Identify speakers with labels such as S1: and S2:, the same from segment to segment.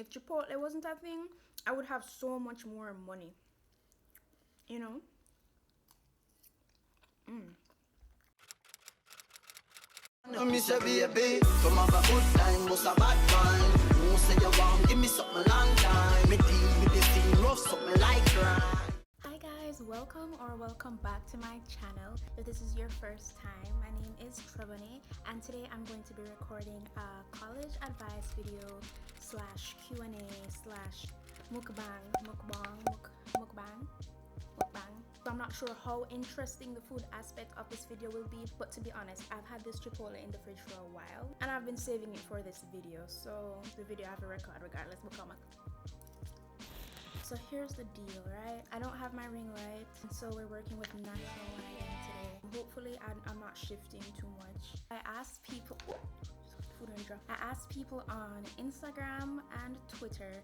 S1: If Chipotle wasn't a thing, I would have so much more money. You know?
S2: Me say baby, come have a good time, bust a bad time. Who say you want, give me something long time. Me deal with the thing, rough something like crime.
S1: Hi guys, welcome back to my channel. If this is your first time, my name is TREVONAE, and today I'm going to be recording a college advice video slash Q&A slash mukbang. So I'm not sure how interesting the food aspect of this video will be, but to be honest, I've had this Chipotle in the fridge for a while and I've been saving it for this video, so the video I have to record regardless. So here's the deal, right? I don't have my ring light, so we're working with natural lighting today. Hopefully I'm not shifting too much. I asked people on Instagram and Twitter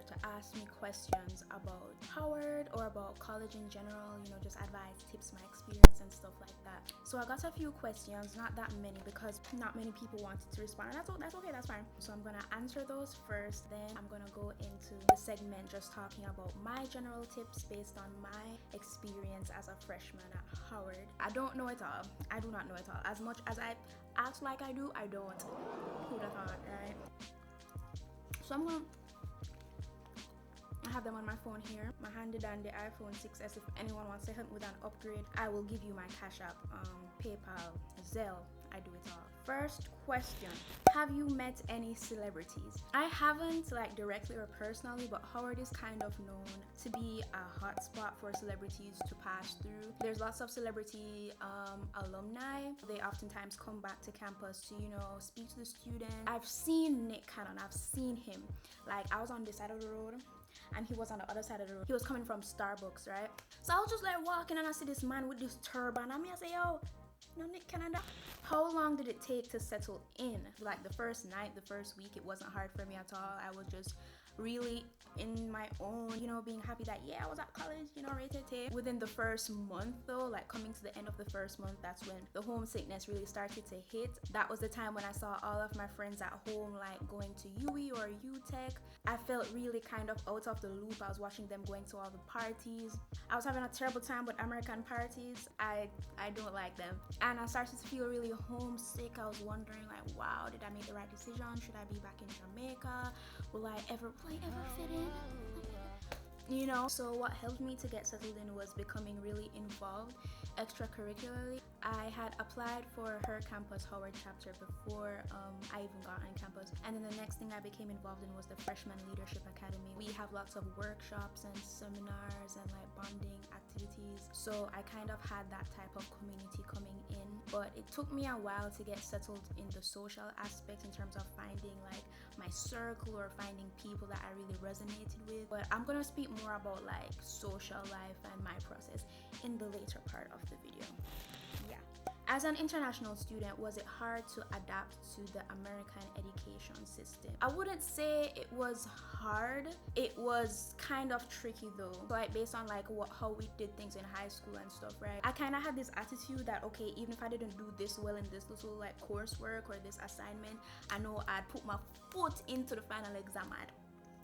S1: to ask me questions about Howard or about college in general, you know, just advice, tips, my experience and stuff like that. So I got a few questions, not that many because not many people wanted to respond, and that's okay, that's fine. So I'm gonna answer those first, then I'm gonna go into the segment just talking about my general tips based on my experience as a freshman at Howard. I don't know it all. I do not know it all. As much as I act like I do, I don't. Who'd have thought, right? So I have them on my phone here, my handy dandy iPhone 6s. If anyone wants to help me with an upgrade, I will give you my Cash App, PayPal, Zelle. I do it all. First question: have you met any celebrities? I haven't, like, directly or personally, but Howard is kind of known to be a hot spot for celebrities to pass through. There's lots of celebrity alumni. They oftentimes come back to campus to, you know, speak to the students. I've seen Nick Cannon. I've seen him. Like, I was on this side of the road and he was on the other side of the road. He was coming from Starbucks, right? So I was just like walking and I see this man with this turban. I say, yo, no, Nick Canada. How long did it take to settle in? Like, the first night, the first week, it wasn't hard for me at all. I was just really in my own, you know, being happy that, yeah, I was at college, you know, rated. Within the first month though, like coming to the end of the first month, that's when the homesickness really started to hit. That was the time when I saw all of my friends at home, like going to UE or UTech. I felt really kind of out of the loop. I was watching them going to all the parties. I was having a terrible time with American parties. I don't like them. And I started to feel really homesick. I was wondering, like, wow, did I make the right decision? Should I be back in Jamaica? Will I ever fit in? You know? So what helped me to get settled in was becoming really involved extracurricularly. I had applied for her campus Howard chapter before I even got on campus, and then the next thing I became involved in was the Freshman Leadership Academy. We have lots of workshops and seminars and like bonding activities, so I kind of had that type of community coming in, but it took me a while to get settled in the social aspect in terms of finding like my circle or finding people that I really resonated with. But I'm gonna speak more about like social life and my process in the later part of the video. Yeah. As an international student, was it hard to adapt to the American education system? I wouldn't say it was hard. It was kind of tricky though. Like, based on like how we did things in high school and stuff, right? I kind of had this attitude that, okay, even if I didn't do this well in this little like coursework or this assignment, I know I'd put my foot into the final exam. I'd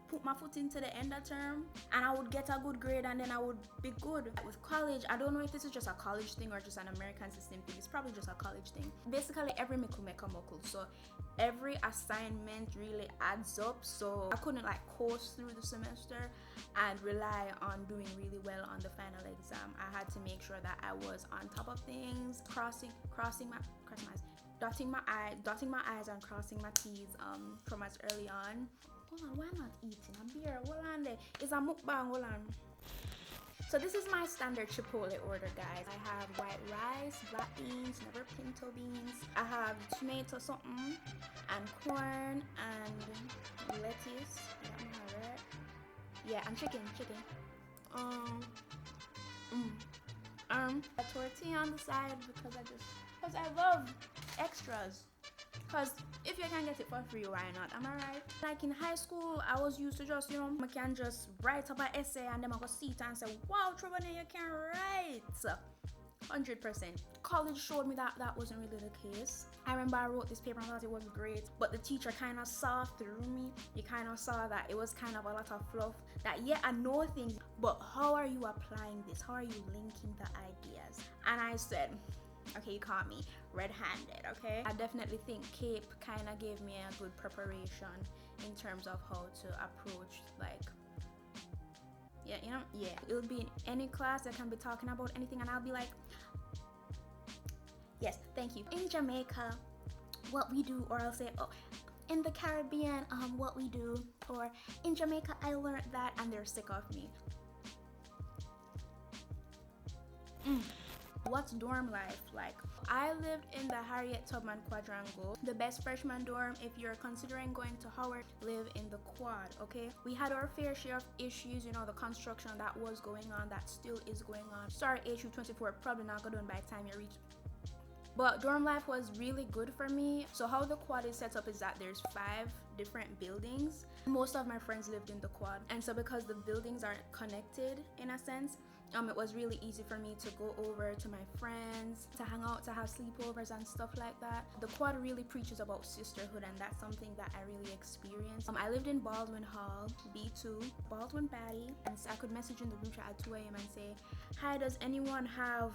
S1: put my foot into the end of term and I would get a good grade and then I would be good. With college, I don't know if this is just a college thing or just an American system thing. It's probably just a college thing. Basically, every mickle make a muckle, so every assignment really adds up. So I couldn't like coast through the semester and rely on doing really well on the final exam. I had to make sure that I was on top of things, dotting my I's and crossing my T's from as early on. Hold on, why not eating a beer? Hold on there. It's a mukbang, hold on. So this is my standard Chipotle order, guys. I have white rice, black beans, never pinto beans. I have tomato something, and corn, and lettuce. I don't know how that. Yeah, and chicken. A tortilla on the side because I love extras. Because if you can get it for free, why not? Am I right? Like in high school, I was used to just, you know, I can just write up an essay and then I go see it and say, wow, TREVONAE, you can write. 100%. College showed me that that wasn't really the case. I remember I wrote this paper and I thought it was great, but the teacher kind of saw through me. You kind of saw that it was kind of a lot of fluff, that yeah, I know things, but how are you applying this? How are you linking the ideas? And I said, okay, you caught me red-handed, okay? I definitely think CAPE kind of gave me a good preparation in terms of how to approach, like, yeah, you know, yeah. It'll be in any class that can be talking about anything and I'll be like, yes, thank you. In Jamaica, what we do, or I'll say, oh, in the Caribbean, what we do, or in Jamaica, I learned that, and they're sick of me. What's dorm life like? I lived in the Harriet Tubman Quadrangle. The best freshman dorm, if you're considering going to Howard, live in the quad, okay? We had our fair share of issues, you know, the construction that was going on, that still is going on. Sorry, HU24, probably not gonna do it by the time you reach. But dorm life was really good for me. So how the quad is set up is that there's 5 different buildings. Most of my friends lived in the quad. And so because the buildings are connected in a sense, it was really easy for me to go over to my friends, to hang out, to have sleepovers and stuff like that. The quad really preaches about sisterhood, and that's something that I really experienced. I lived in Baldwin Hall, B2, Baldwin Batty, and so I could message in the group chat at 2 a.m. and say, hi, does anyone have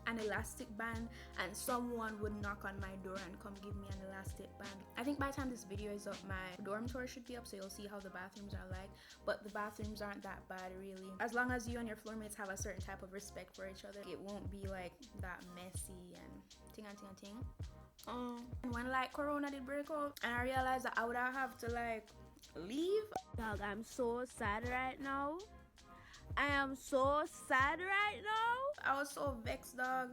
S1: an elastic band? And someone would knock on my door and come give me an elastic band. I think by the time this video is up, my dorm tour should be up, so you'll see how the bathrooms are like. But the bathrooms aren't that bad, really. As long as you and your floor mates have a certain type of respect for each other, it won't be like that messy and ting and ting and ting. And when like Corona did break out and I realized that I would have to like leave, dog, I'm so sad right now. I am so sad right now. I was so vexed, dog.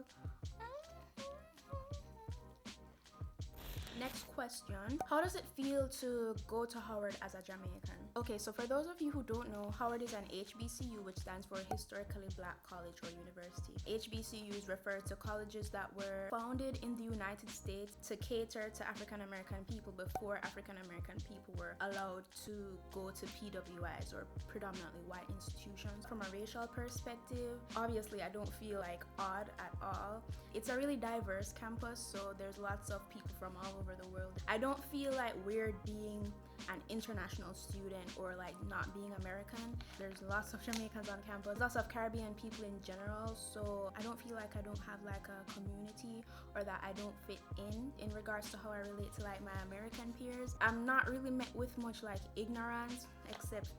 S1: Next question. How does it feel to go to Howard as a Jamaican? Okay, so for those of you who don't know, Howard is an HBCU, which stands for Historically Black College or University. HBCUs refer to colleges that were founded in the United States to cater to African American people before African American people were allowed to go to PWIs, or predominantly white institutions. From a racial perspective, obviously I don't feel like odd at all. It's a really diverse campus, so there's lots of people from all over the world. I don't feel like weird being an international student or like not being American. There's lots of Jamaicans on campus, lots of Caribbean people in general, so I don't feel like I don't have like a community or that I don't fit in regards to how I relate to like my American peers. I'm not really met with much like ignorance, except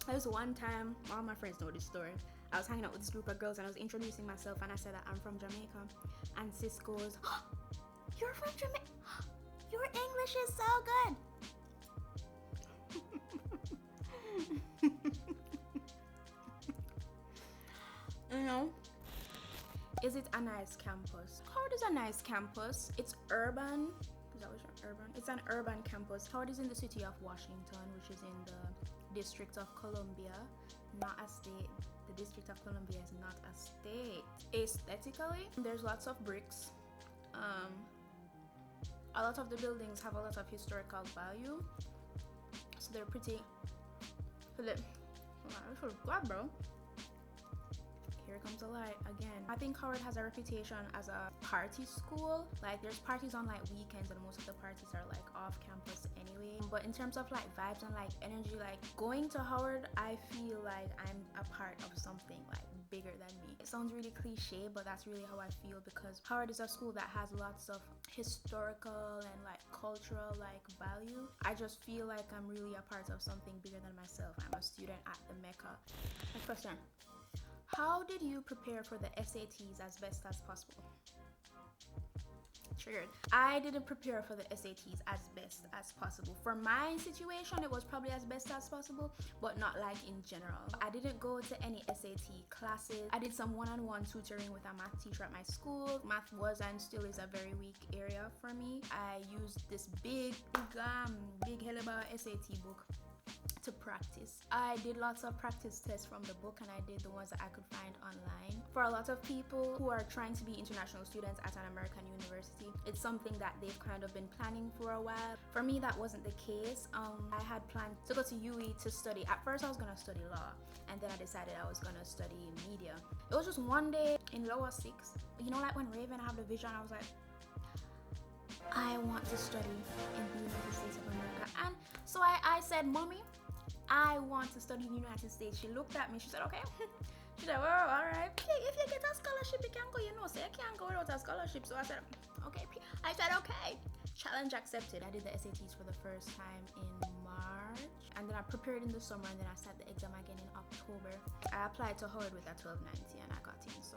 S1: there's one time, all my friends know this story. I was hanging out with this group of girls and I was introducing myself and I said that I'm from Jamaica, and sis goes, oh, you're from Jamaica? Your English is so good. You know, is it a nice campus? Howard is a nice campus. It's urban. Is that what it's urban? It's an urban campus. Howard is in the city of Washington, which is in the District of Columbia, not a state. The District of Columbia is not a state. Aesthetically, there's lots of bricks. A lot of the buildings have a lot of historical value, so they're pretty. God, bro. Here comes the light again. I think Howard has a reputation as a party school. Like there's parties on like weekends and most of the parties are like off campus anyway. But in terms of like vibes and like energy, like going to Howard, I feel like I'm a part of something like bigger than me. It sounds really cliche, but that's really how I feel, because Howard is a school that has lots of historical and like cultural like value. I just feel like I'm really a part of something bigger than myself. I'm a student at the Mecca. Next question. How did you prepare for the SATs as best as possible? Triggered. I didn't prepare for the SATs as best as possible. For my situation, it was probably as best as possible, but not like in general. I didn't go to any SAT classes. I did some one-on-one tutoring with a math teacher at my school. Math was and still is a very weak area for me. I used this big Helaba SAT book to practice. I did lots of practice tests from the book, and I did the ones that I could find online. For a lot of people who are trying to be international students at an American university, it's something that they've kind of been planning for a while. For me, that wasn't the case. I had planned to go to UE to study. At first, I was gonna study law, and then I decided I was gonna study media. It was just one day in lower 6. You know, like when Raven have the vision, I was like, I want to study in the United States of America. And so I said, Mommy, I want to study in the United States. She looked at me, she said, okay. She said, well, all right. If you get a scholarship, you can go, you know, so you can't go without a scholarship. So I said, okay. I said, okay. Challenge accepted. I did the SATs for the first time in March, and then I prepared in the summer, and then I sat the exam again in October. I applied to Howard with a 1290 and I got in, so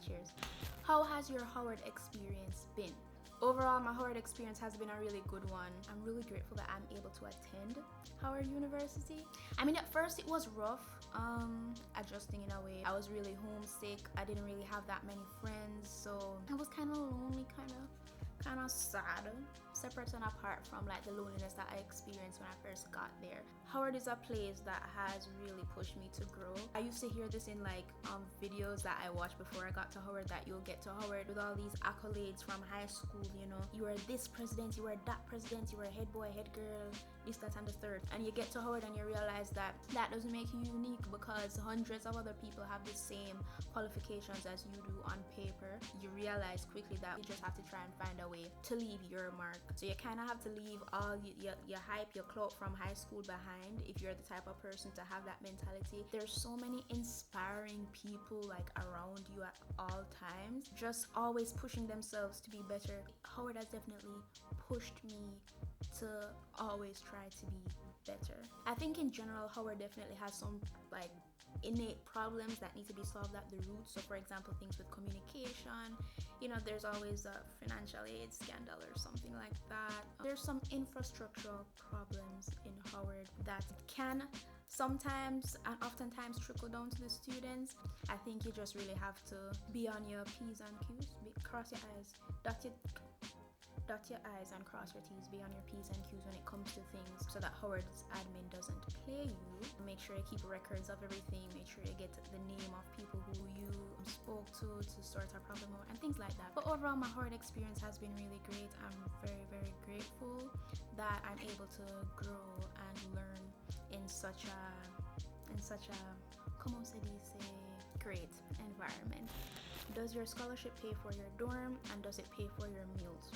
S1: cheers. How has your Howard experience been? Overall, my Howard experience has been a really good one. I'm really grateful that I'm able to attend Howard University. I mean, at first it was rough, adjusting in a way. I was really homesick. I didn't really have that many friends, so I was kind of lonely, kind of sad, separate and apart from like the loneliness that I experienced when I first got there. Howard is a place that has really pushed me to grow. I used to hear this in like videos that I watched before I got to Howard, that you'll get to Howard with all these accolades from high school, you know, you are this president, you are that president, you are head boy, head girl, this, that, and the third. And you get to Howard and you realize that that doesn't make you unique, because hundreds of other people have the same qualifications as you do on paper. You realize quickly that you just have to try and find a way to leave your mark. So you kind of have to leave all your hype, your clout from high school behind if you're the type of person to have that mentality. There's so many inspiring people like around you at all times, just always pushing themselves to be better. Howard has definitely pushed me to always try to be better. I think in general, Howard definitely has some like innate problems that need to be solved at the root. So for example, things with communication, you know, there's always a financial aid scandal or something like that. There's some infrastructural problems in Howard that can sometimes and oftentimes trickle down to the students. I think you just really have to be on your P's and Q's, cross your I's, dot your I's and cross your T's, be on your P's and Q's when it comes to things, so that Howard's admin doesn't play you. Make sure you keep records of everything, make sure you get the name of people who you spoke to sort a problem out and things like that. But overall, my Howard experience has been really great. I'm very, very grateful that I'm able to grow and learn in such a como se dice, great environment. Does your scholarship pay for your dorm, and does it pay for your meals?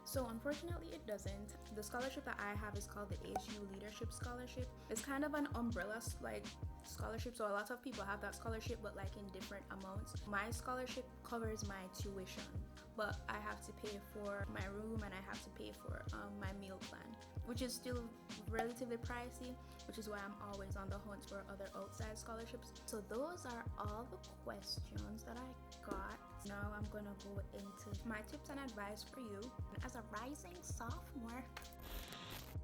S1: So unfortunately it doesn't. The scholarship that I have is called the HU Leadership Scholarship. It's kind of an umbrella like scholarship, so a lot of people have that scholarship, but like in different amounts. My scholarship covers my tuition, but I have to pay for my room and I have to pay for my meal plan, which is still relatively pricey, which is why I'm always on the hunt for other outside scholarships. So those are all the questions that I got. Now I'm gonna go into my tips and advice for you as a rising sophomore.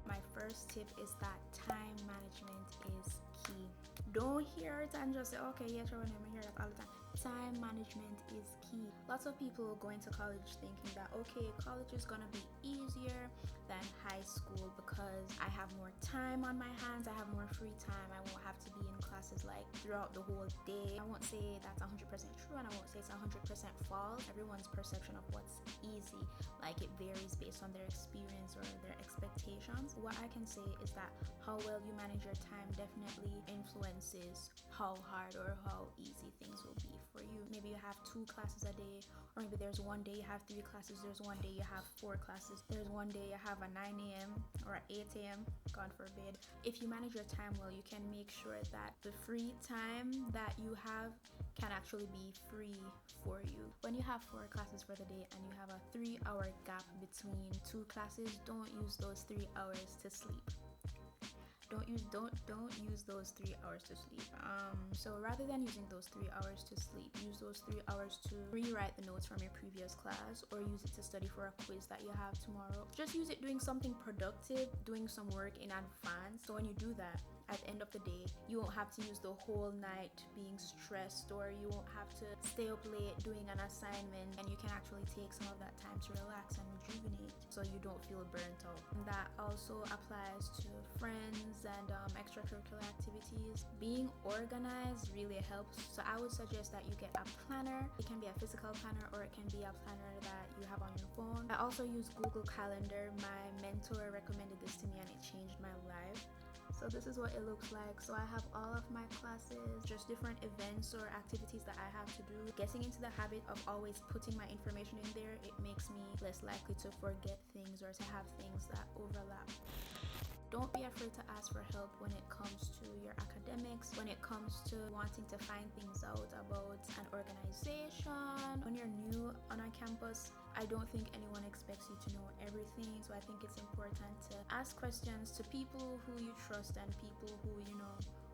S1: My first tip is that time management is key. Don't hear it and just say, okay, yeah, sure, I hear that all the time. Time management is key. Lots of people go into college thinking that, okay, college is gonna be easier than high school because I have more time on my hands, I have more free time, I won't have to be in classes like throughout the whole day. I won't say that's 100% true, and I won't say it's 100% false. Everyone's perception of what's easy, like it varies based on their experience or their expectations. What I can say is that how well you manage your time definitely influences how hard or how easy things will be for you. Maybe you have 2 classes a day, or maybe there's one day you have 3 classes, there's one day you have 4 classes, there's one day you have a 9 a.m. or 8 a.m. God forbid. If you manage your time well, you can make sure that the free time that you have can actually be free for you. When you have 4 classes for the day and you have a 3-hour gap between 2 classes, don't use those 3 hours to sleep. Don't use those 3 hours to sleep. So rather than using those 3 hours to sleep, use those 3 hours to rewrite the notes from your previous class, or use it to study for a quiz that you have tomorrow. Just use it doing something productive, doing some work in advance. So when you do that, at the end of the day, you won't have to use the whole night being stressed, or you won't have to stay up late doing an assignment, and you can actually take some of that time to relax and rejuvenate so you don't feel burnt out. And that also applies to friends and extracurricular activities. Being organized really helps. So I would suggest that you get a planner. It can be a physical planner, or it can be a planner that you have on your phone. I also use Google Calendar. My mentor recommended this to me and it changed my life. So this is what it looks like. So I have all of my classes, just different events or activities that I have to do. Getting into the habit of always putting my information in there, it makes me less likely to forget things or to have things that overlap. Don't be afraid to ask for help when it comes to your academics, when it comes to wanting to find things out about an organization. When you're new on a campus, I don't think anyone expects you to know everything. So I think it's important to ask questions to people who you trust and people who,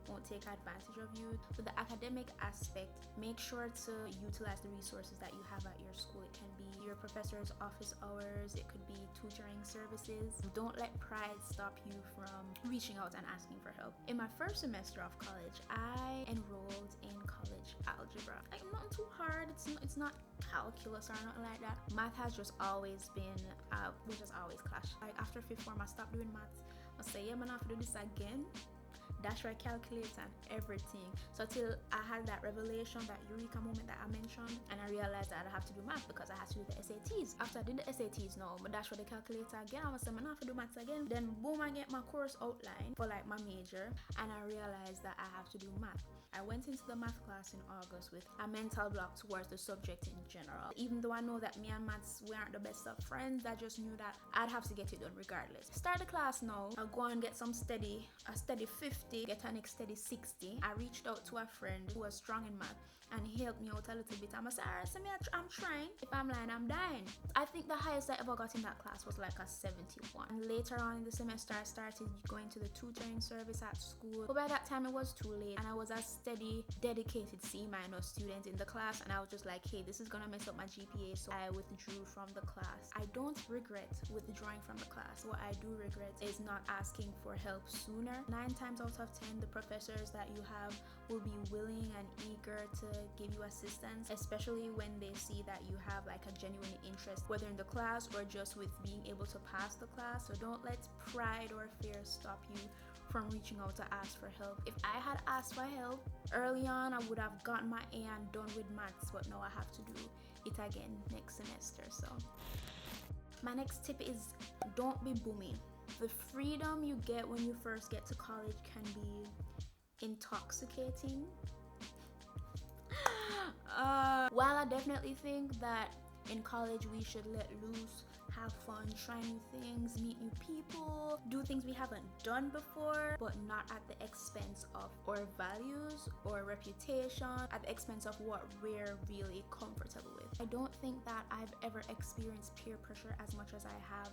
S1: won't take advantage of you. With the academic aspect, make sure to utilize the resources that you have at your school. It can be your professor's office hours, it could be tutoring services. Don't let pride stop you from reaching out and asking for help. In my first semester of college, I enrolled in college algebra. Like, not too hard, it's not calculus or nothing like that. Math has just always been, we just always clash. Like, after fifth form, I stopped doing maths. I say, yeah, man, I have to do this again. Dash right calculator and everything. So till I had that revelation, that eureka moment that I mentioned, and I realized that I have to do math because I had to do the SATs. After I did the SATs now, but dash for the calculator again, I was saying I have to do maths again. Then boom, I get my course outline for like my major, and I realized that I have to do math. I went into the math class in August with a mental block towards the subject in general. Even though I know that me and maths, we aren't the best of friends, I just knew that I'd have to get it done regardless. Start the class now, I'll go and get a steady 50, get an steady 60. I reached out to a friend who was strong in math, and he helped me out a little bit. I'm like, alright, so I'm trying. If I'm lying, I'm dying. I think the highest I ever got in that class was like a 71. And later on in the semester, I started going to the tutoring service at school. But by that time, it was too late, and I was a steady, dedicated C- student in the class, and I was just like, hey, this is gonna mess up my GPA, so I withdrew from the class. I don't regret withdrawing from the class. What I do regret is not asking for help sooner. 9 times out of 10, the professors that you have will be willing and eager to give you assistance, especially when they see that you have like a genuine interest, whether in the class or just with being able to pass the class. So don't let pride or fear stop you from reaching out to ask for help. If I had asked for help early on, I would have gotten my A and done with maths, but now I have to do it again next semester. So my next tip is don't be boomy. The freedom you get when you first get to college can be intoxicating. While I definitely think that in college we should let loose, have fun, try new things, meet new people, do things we haven't done before, but not at the expense of our values or reputation, at the expense of what we're really comfortable with. I don't think that I've ever experienced peer pressure as much as I have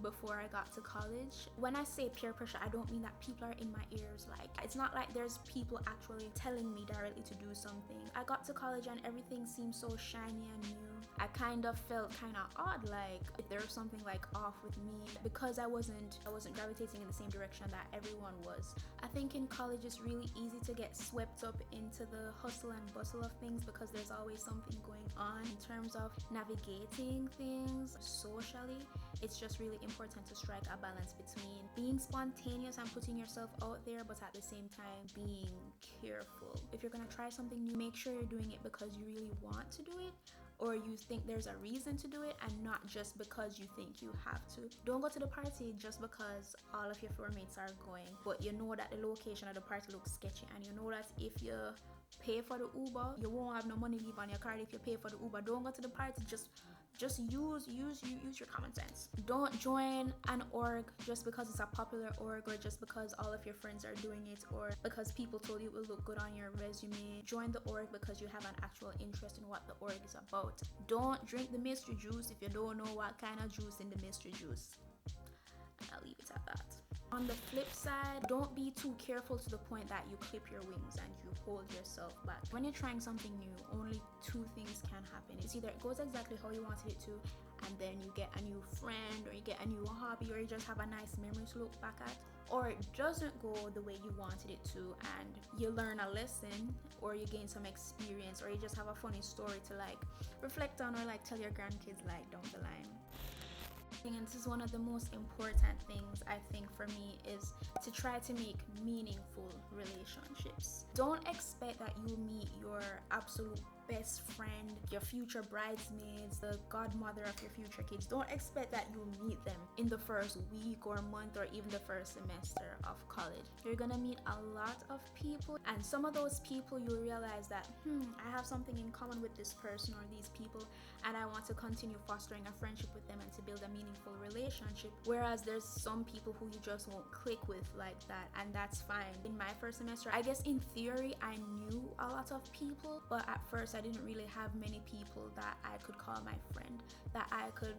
S1: before I got to college. When I say peer pressure, I don't mean that people are in my ears. Like, it's not like there's people actually telling me directly to do something. I got to college and everything seemed so shiny and new. I kind of felt kind of odd, like if there was something like off with me, because I wasn't gravitating in the same direction that everyone was. I think in college it's really easy to get swept up into the hustle and bustle of things because there's always something going on. In terms of navigating things socially, it's just really important to strike a balance between being spontaneous and putting yourself out there, but at the same time being careful. If you're gonna try something new, make sure you're doing it because you really want to do it, or you think there's a reason to do it, and not just because you think you have to. Don't go to the party just because all of your floor mates are going, but you know that the location of the party looks sketchy, and you know that if you pay for the Uber, you won't have no money leave on your card if you pay for the Uber. Don't go to the party, just use your common sense. Don't join an org just because it's a popular org, or just because all of your friends are doing it, or because people told you it will look good on your resume. Join the org because you have an actual interest in what the org is about. Don't drink the mystery juice if you don't know what kind of juice in the mystery juice. And I'll leave it at that. On the flip side, don't be too careful to the point that you clip your wings and you hold yourself back. When you're trying something new, only two things can happen. It's either it goes exactly how you wanted it to, and then you get a new friend, or you get a new hobby, or you just have a nice memory to look back at, or it doesn't go the way you wanted it to and you learn a lesson, or you gain some experience, or you just have a funny story to like reflect on, or like tell your grandkids like down the line. And this is one of the most important things I think for me, is to try to make meaningful relationships. Don't expect that you meet your absolute best friend, your future bridesmaids, the godmother of your future kids. Don't expect that you meet them in the first week or month or even the first semester of college. You're gonna meet a lot of people, and some of those people you'll realize that I have something in common with this person or these people, and I want to continue fostering a friendship with them and to build a meaningful relationship. Whereas there's some people who you just won't click with like that, and that's fine. In my first semester, I guess in theory I knew a lot of people, but at first I didn't really have many people that I could call my friend, that I could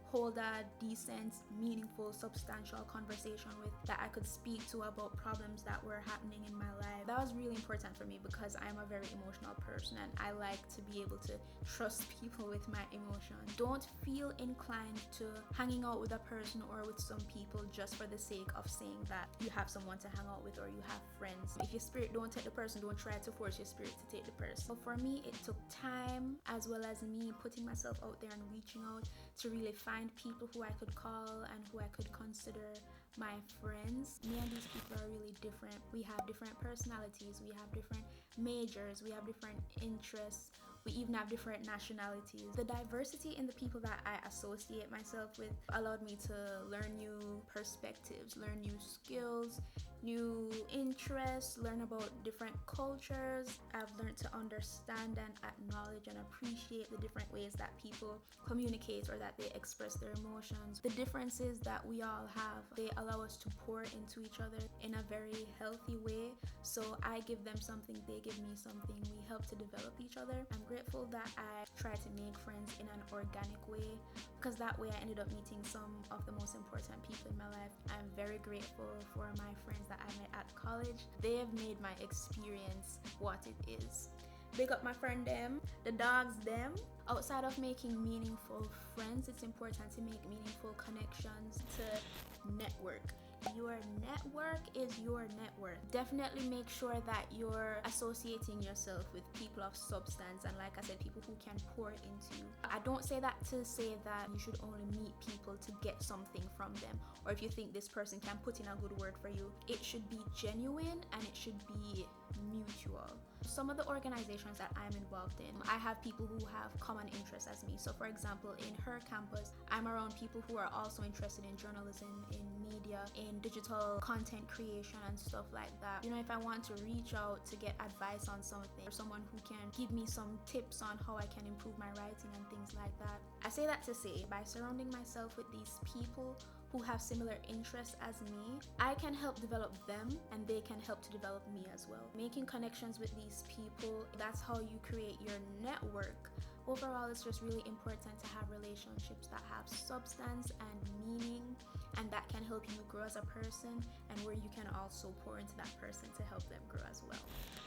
S1: hold a decent, meaningful, substantial conversation with, that I could speak to about problems that were happening in my life. That was really important for me because I'm a very emotional person and I like to be able to trust people with my emotions. Don't feel inclined to hanging out with a person or with some people just for the sake of saying that you have someone to hang out with or you have friends. If your spirit don't take the person, don't try to force your spirit to take the person. So for me, it took time, as well as me putting myself out there and reaching out to really find people who I could call and who I could consider my friends. Me and these people are really different. We have different personalities, we have different majors, we have different interests, we even have different nationalities. The diversity in the people that I associate myself with allowed me to learn new perspectives, learn new skills, new interests, learn about different cultures. I've learned to understand and acknowledge and appreciate the different ways that people communicate or that they express their emotions. The differences that we all have, they allow us to pour into each other in a very healthy way. So I give them something, they give me something. We help to develop each other. I'm grateful that I try to make friends in an organic way, because that way I ended up meeting some of the most important people in my life. I'm very grateful for my friends that I met at college. They have made my experience what it is. Big up my friend them, the dogs them. Outside of making meaningful friends, it's important to make meaningful connections, to network. Your network is your net worth. Definitely make sure that you're associating yourself with people of substance, and like I said, people who can pour into you. I don't say that to say that you should only meet people to get something from them, or if you think this person can put in a good word for you. It should be genuine and it should be mutual. Some of the organizations that I'm involved in, I have people who have common interests as me. So for example, in her campus, I'm around people who are also interested in journalism, in media, in digital content creation and stuff like that. You know, if I want to reach out to get advice on something, or someone who can give me some tips on how I can improve my writing and things like that. I say that to say, by surrounding myself with these people who have similar interests as me, I can help develop them and they can help to develop me as well. Making connections with these people, that's how you create your network. Overall, it's just really important to have relationships that have substance and meaning, and that can help you grow as a person, and where you can also pour into that person to help them grow as well.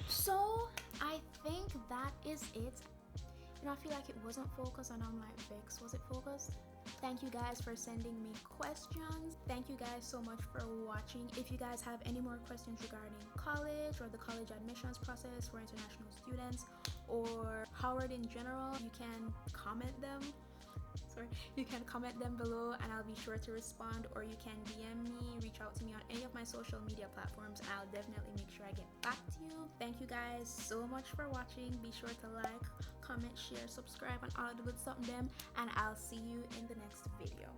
S1: So I think that is it. You know, I feel like it wasn't focused and I'm like, Vex, was it focused? Thank you guys for sending me questions. Thank you guys so much for watching. If you guys have any more questions regarding college or the college admissions process for international students or Howard in general, you can comment them. You can comment them below and I'll be sure to respond, or you can DM me, reach out to me on any of my social media platforms, and I'll definitely make sure I get back to you. Thank you guys so much for watching. Be sure to like, comment, share, subscribe, and all of the good stuff them, and I'll see you in the next video.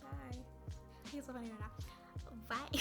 S1: Bye. Here's so funny right now. Bye.